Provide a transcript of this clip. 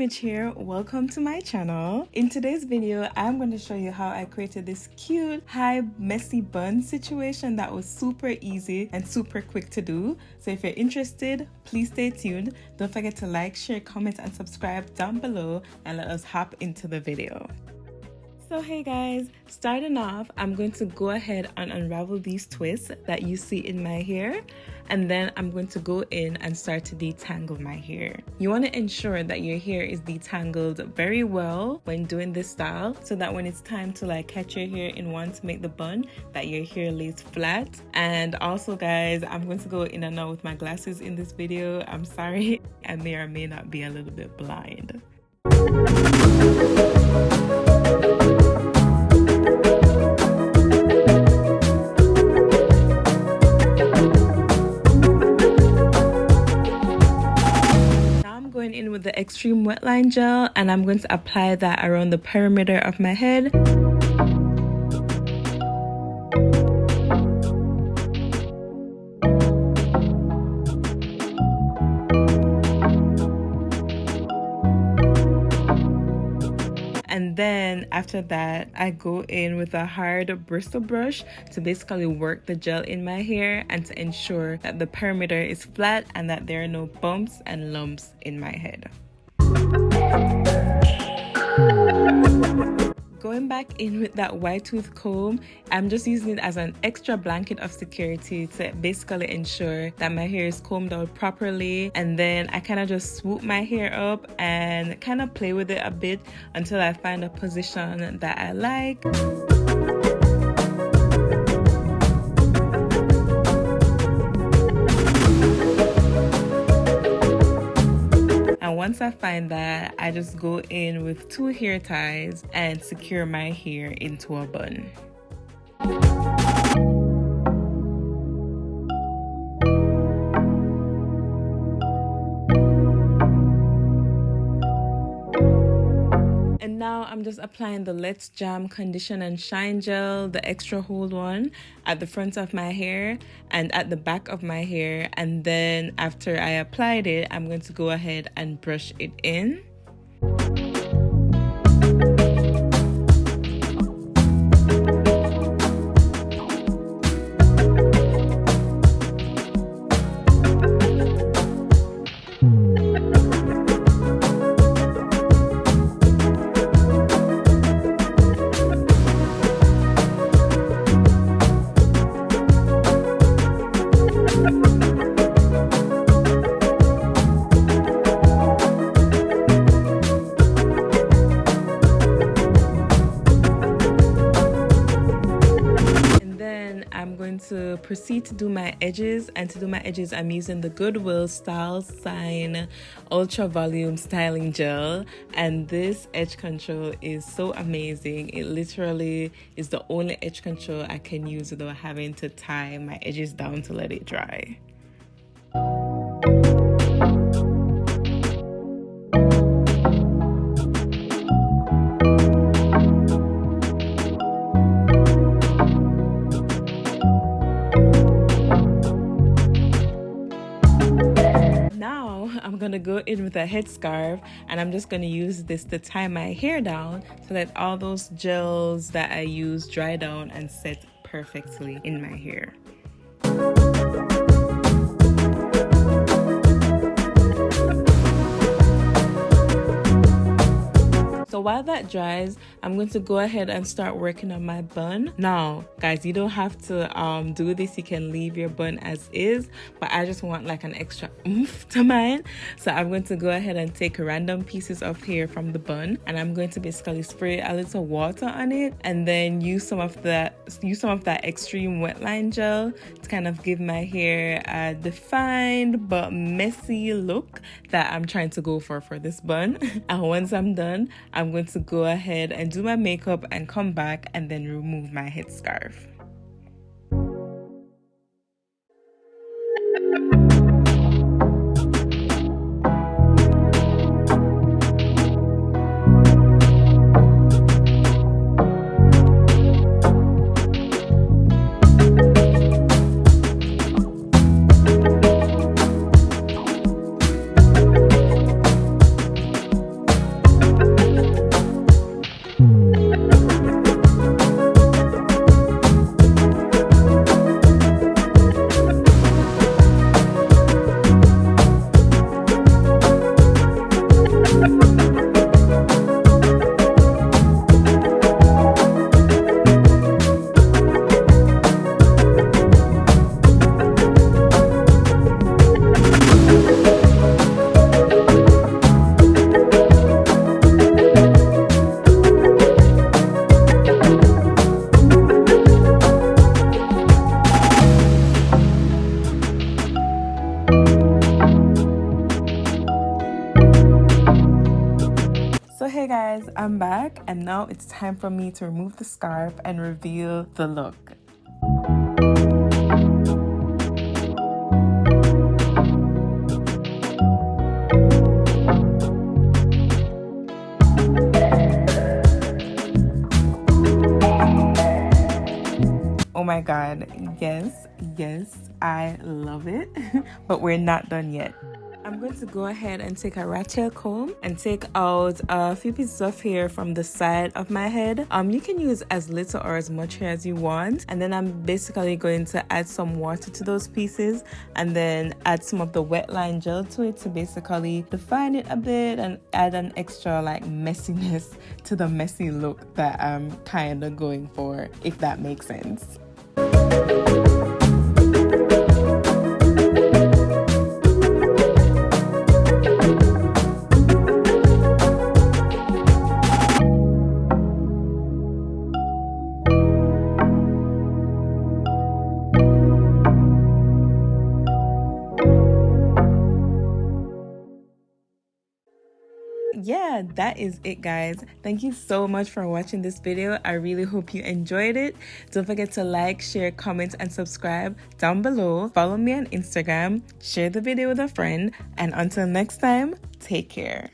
Image here. Welcome to my channel. In today's video, I'm going to show you how I created this cute high messy bun situation that was super easy and super quick to do. So if you're interested, please stay tuned. Don't forget to like, share, comment, and subscribe down below, and let us hop into the video. So hey guys, starting off, I'm going to go ahead and unravel these twists that you see in my hair, and then I'm going to go in and start to detangle my hair. You want to ensure that your hair is detangled very well when doing this style, so that when it's time to catch your hair in one to make the bun, that your hair lays flat. And also guys, I'm going to go in and out with my glasses in this video. I'm sorry, I may or may not be a little bit blind. In with the Xtreme Wetline Gel, and I'm going to apply that around the perimeter of my head. And then after that, I go in with a hard bristle brush to basically work the gel in my hair and to ensure that the perimeter is flat and that there are no bumps and lumps in my head. Going back in with that white tooth comb, I'm just using it as an extra blanket of security to basically ensure that my hair is combed out properly. And then I kind of just swoop my hair up and kind of play with it a bit until I find a position that I like. Once I find that, I just go in with 2 hair ties and secure my hair into a bun. And now I'm just applying the Let's Jam Condition and Shine Gel, the extra hold one, at the front of my hair and at the back of my hair. And then after I applied it, I'm going to go ahead and brush it in. To proceed to do my edges, and to do my edges I'm using the Goldwell Stylesign Ultra Volume Styling Gel, and this edge control is so amazing. It literally is the only edge control I can use without having to tie my edges down to let it dry. I'm gonna go in with a headscarf, and I'm just gonna use this to tie my hair down so that all those gels that I use dry down and set perfectly in my hair. So while that dries, I'm going to go ahead and start working on my bun. Now, guys, you don't have to do this. You can leave your bun as is, but I just want like an extra oomph to mine. So I'm going to go ahead and take random pieces of hair from the bun, and I'm going to basically spray a little water on it, and then use some of that Xtreme Wetline Gel to kind of give my hair a defined but messy look that I'm trying to go for this bun. And once I'm done, I'm going to go ahead and do my makeup and come back and then remove my headscarf. I'm back, and now it's time for me to remove the scarf and reveal the look. Oh my god, yes, I love it. But we're not done yet. I'm going to go ahead and take a rat tail comb and take out a few pieces of hair from the side of my head. You can use as little or as much hair as you want, and then I'm basically going to add some water to those pieces and then add some of the Wetline gel to it to basically define it a bit and add an extra like messiness to the messy look that I'm kind of going for, if that makes sense. Yeah, that is it, guys. Thank you so much for watching this video. I really hope you enjoyed it. Don't forget to like, share, comment, and subscribe down below. Follow me on Instagram, share the video with a friend, and until next time, take care.